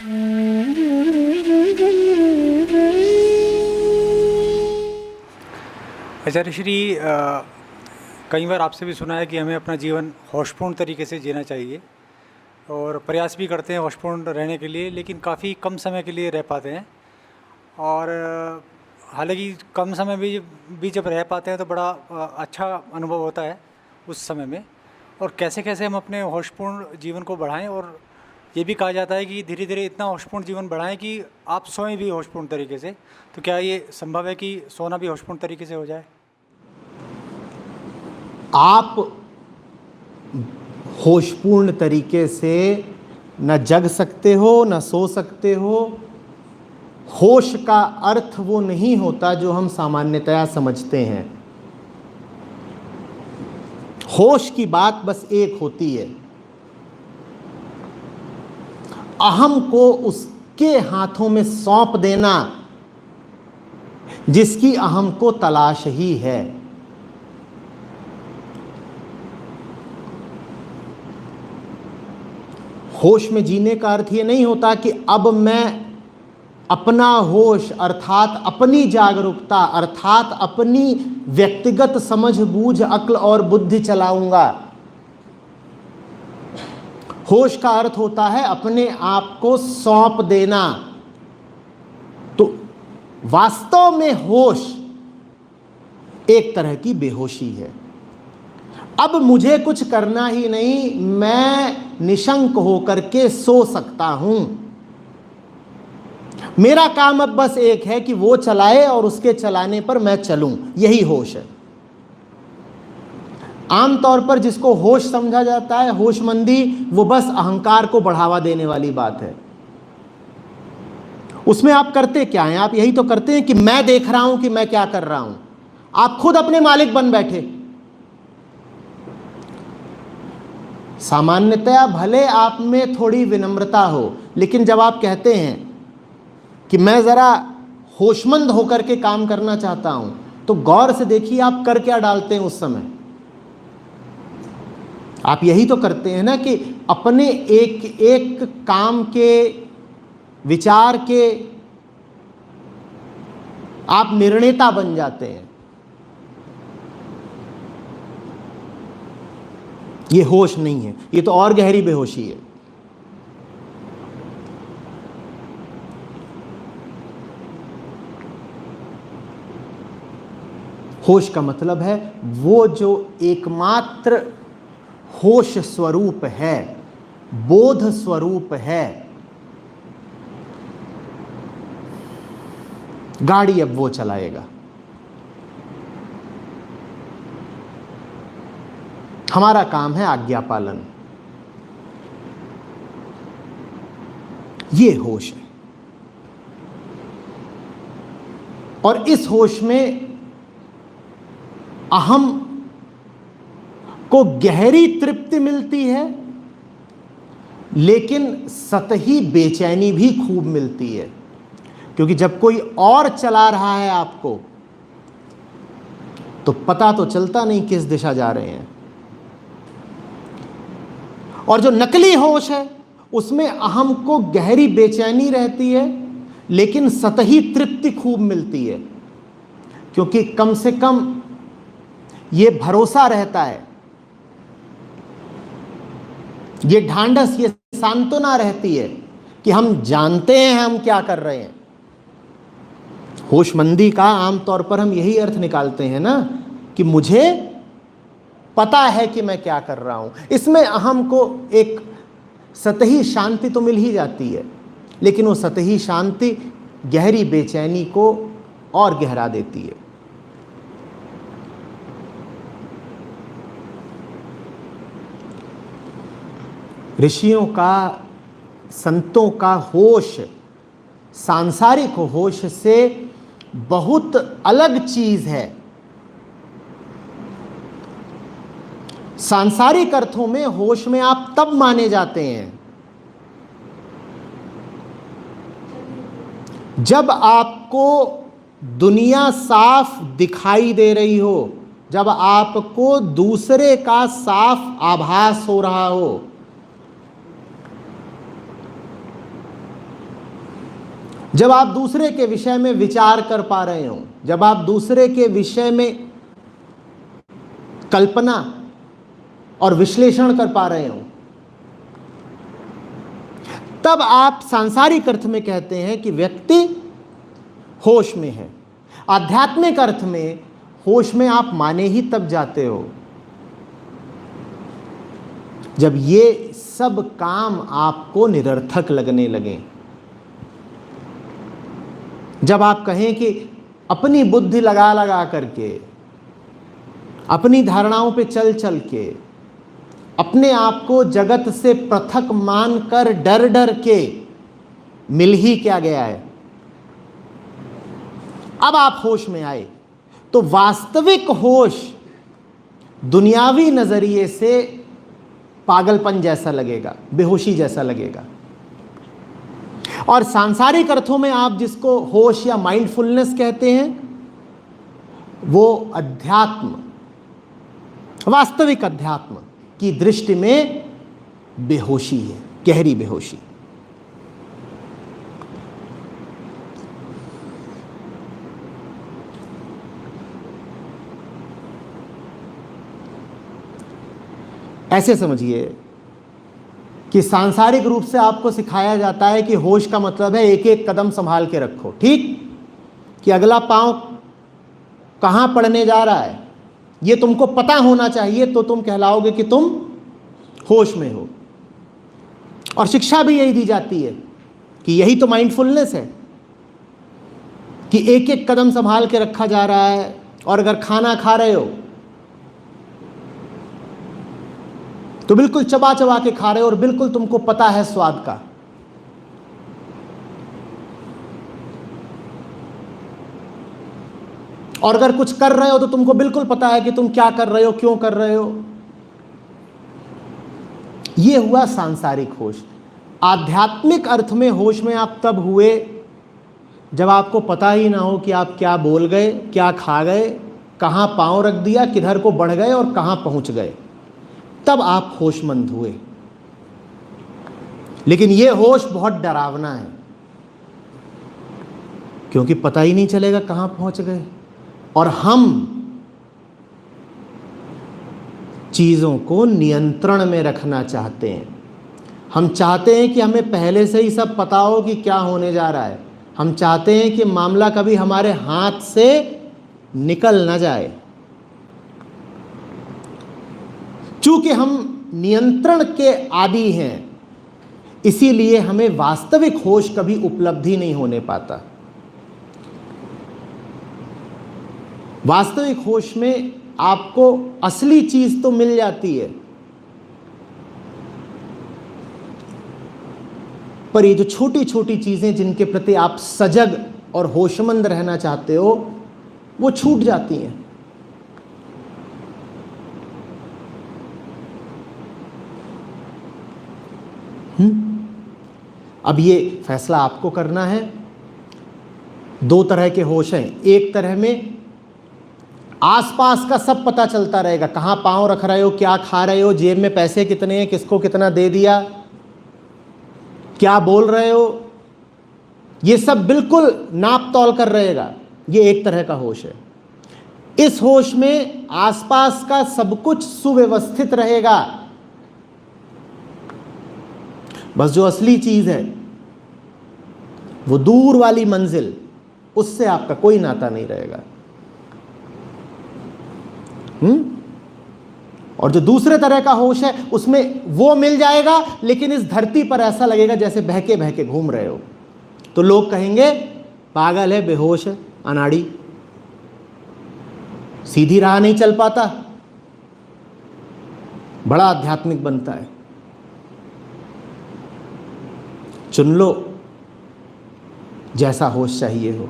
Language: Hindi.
आचार्य श्री, कई बार आपसे भी सुना है कि हमें अपना जीवन होशपूर्ण तरीके से जीना चाहिए और प्रयास भी करते हैं होशपूर्ण रहने के लिए, लेकिन काफ़ी कम समय के लिए रह पाते हैं। और हालांकि कम समय भी जब रह पाते हैं तो बड़ा अच्छा अनुभव होता है उस समय में। और कैसे कैसे हम अपने होशपूर्ण जीवन को बढ़ाएं, और ये भी कहा जाता है कि धीरे धीरे इतना होशपूर्ण जीवन बढ़ाएं कि आप सोएं भी होशपूर्ण तरीके से। तो क्या ये संभव है कि सोना भी होशपूर्ण तरीके से हो जाए? आप होशपूर्ण तरीके से न जग सकते हो न सो सकते हो। होश का अर्थ वो नहीं होता जो हम सामान्यतया समझते हैं। होश की बात बस एक होती है, अहम को उसके हाथों में सौंप देना जिसकी अहम को तलाश ही है। होश में जीने का अर्थ ये नहीं होता कि अब मैं अपना होश अर्थात अपनी जागरूकता अर्थात अपनी व्यक्तिगत समझ बूझ अक्ल और बुद्धि चलाऊंगा। होश का अर्थ होता है अपने आप को सौंप देना। तो वास्तव में होश एक तरह की बेहोशी है। अब मुझे कुछ करना ही नहीं, मैं निशंक होकर के सो सकता हूं। मेरा काम अब बस एक है कि वो चलाए और उसके चलाने पर मैं चलूं। यही होश है। आमतौर पर जिसको होश समझा जाता है, होशमंदी, वो बस अहंकार को बढ़ावा देने वाली बात है। उसमें आप करते क्या हैं? आप यही तो करते हैं कि मैं देख रहा हूं कि मैं क्या कर रहा हूं। आप खुद अपने मालिक बन बैठे। सामान्यतया भले आप में थोड़ी विनम्रता हो, लेकिन जब आप कहते हैं कि मैं जरा होशमंद होकर के काम करना चाहता हूं, तो गौर से देखिए आप कर क्या डालते हैं उस समय। आप यही तो करते हैं ना कि अपने एक एक काम के विचार के आप निर्णेता बन जाते हैं। ये होश नहीं है, ये तो और गहरी बेहोशी है। होश का मतलब है वो जो एकमात्र होश स्वरूप है, बोध स्वरूप है। गाड़ी अब वो चलाएगा। हमारा काम है आज्ञा पालन। ये होश है। और इस होश में अहम को गहरी तृप्ति मिलती है, लेकिन सतही बेचैनी भी खूब मिलती है। क्योंकि जब कोई और चला रहा है आपको, तो पता तो चलता नहीं किस दिशा जा रहे हैं। और जो नकली होश है, उसमें अहम को गहरी बेचैनी रहती है, लेकिन सतही तृप्ति खूब मिलती है। क्योंकि कम से कम ये भरोसा रहता है, ये ढांढस, ये सांत्वना रहती है कि हम जानते हैं हम क्या कर रहे हैं। होशमंदी का आमतौर पर हम यही अर्थ निकालते हैं ना कि मुझे पता है कि मैं क्या कर रहा हूं। इसमें अहम को एक सतही शांति तो मिल ही जाती है, लेकिन वो सतही शांति गहरी बेचैनी को और गहरा देती है। ऋषियों का, संतों का होश सांसारिक होश से बहुत अलग चीज है। सांसारिक अर्थों में होश में आप तब माने जाते हैं जब आपको दुनिया साफ दिखाई दे रही हो, जब आपको दूसरे का साफ आभास हो रहा हो। जब आप दूसरे के विषय में विचार कर पा रहे हो, जब आप दूसरे के विषय में कल्पना और विश्लेषण कर पा रहे हो, तब आप सांसारिक अर्थ में कहते हैं कि व्यक्ति होश में है। आध्यात्मिक अर्थ में होश में आप माने ही तब जाते हो जब ये सब काम आपको निरर्थक लगने लगे, जब आप कहें कि अपनी बुद्धि लगा लगा करके, अपनी धारणाओं पे चल चल के, अपने आप को जगत से पृथक मानकर डर डर के मिल ही क्या गया है। अब आप होश में आए तो वास्तविक होश दुनियावी नजरिए से पागलपन जैसा लगेगा, बेहोशी जैसा लगेगा। और सांसारिक अर्थों में आप जिसको होश या माइंडफुलनेस कहते हैं, वो अध्यात्म, वास्तविक अध्यात्म की दृष्टि में बेहोशी है, गहरी बेहोशी। ऐसे समझिए कि सांसारिक रूप से आपको सिखाया जाता है कि होश का मतलब है एक एक कदम संभाल के रखो, ठीक, कि अगला पांव कहां पड़ने जा रहा है ये तुमको पता होना चाहिए, तो तुम कहलाओगे कि तुम होश में हो। और शिक्षा भी यही दी जाती है कि यही तो माइंडफुलनेस है कि एक एक कदम संभाल के रखा जा रहा है। और अगर खाना खा रहे हो तो बिल्कुल चबा चबा के खा रहे हो और बिल्कुल तुमको पता है स्वाद का। और अगर कुछ कर रहे हो तो तुमको बिल्कुल पता है कि तुम क्या कर रहे हो, क्यों कर रहे हो। यह हुआ सांसारिक होश। आध्यात्मिक अर्थ में होश में आप तब हुए जब आपको पता ही ना हो कि आप क्या बोल गए, क्या खा गए, कहां पांव रख दिया, किधर को बढ़ गए और कहां पहुंच गए, तब आप होशमंद हुए। लेकिन यह होश बहुत डरावना है, क्योंकि पता ही नहीं चलेगा कहां पहुंच गए। और हम चीजों को नियंत्रण में रखना चाहते हैं। हम चाहते हैं कि हमें पहले से ही सब पता हो कि क्या होने जा रहा है। हम चाहते हैं कि मामला कभी हमारे हाथ से निकल ना जाए। चूंकि हम नियंत्रण के आदी हैं, इसीलिए हमें वास्तविक होश कभी उपलब्धि नहीं होने पाता। वास्तविक होश में आपको असली चीज तो मिल जाती है, पर ये जो छोटी छोटी चीजें जिनके प्रति आप सजग और होशमंद रहना चाहते हो, वो छूट जाती हैं। अब ये फैसला आपको करना है। दो तरह के होश हैं। एक तरह में आसपास का सब पता चलता रहेगा, कहां पांव रख रहे हो, क्या खा रहे हो, जेब में पैसे कितने हैं, किसको कितना दे दिया, क्या बोल रहे हो, ये सब बिल्कुल नाप तौल कर रहेगा। ये एक तरह का होश है। इस होश में आसपास का सब कुछ सुव्यवस्थित रहेगा, बस जो असली चीज है, वो दूर वाली मंजिल, उससे आपका कोई नाता नहीं रहेगा। और जो दूसरे तरह का होश है, उसमें वो मिल जाएगा, लेकिन इस धरती पर ऐसा लगेगा जैसे बहके बहके घूम रहे हो। तो लोग कहेंगे पागल है, बेहोश है, अनाड़ी, सीधी राह नहीं चल पाता, बड़ा आध्यात्मिक बनता है। चुन लो जैसा होश चाहिए हो।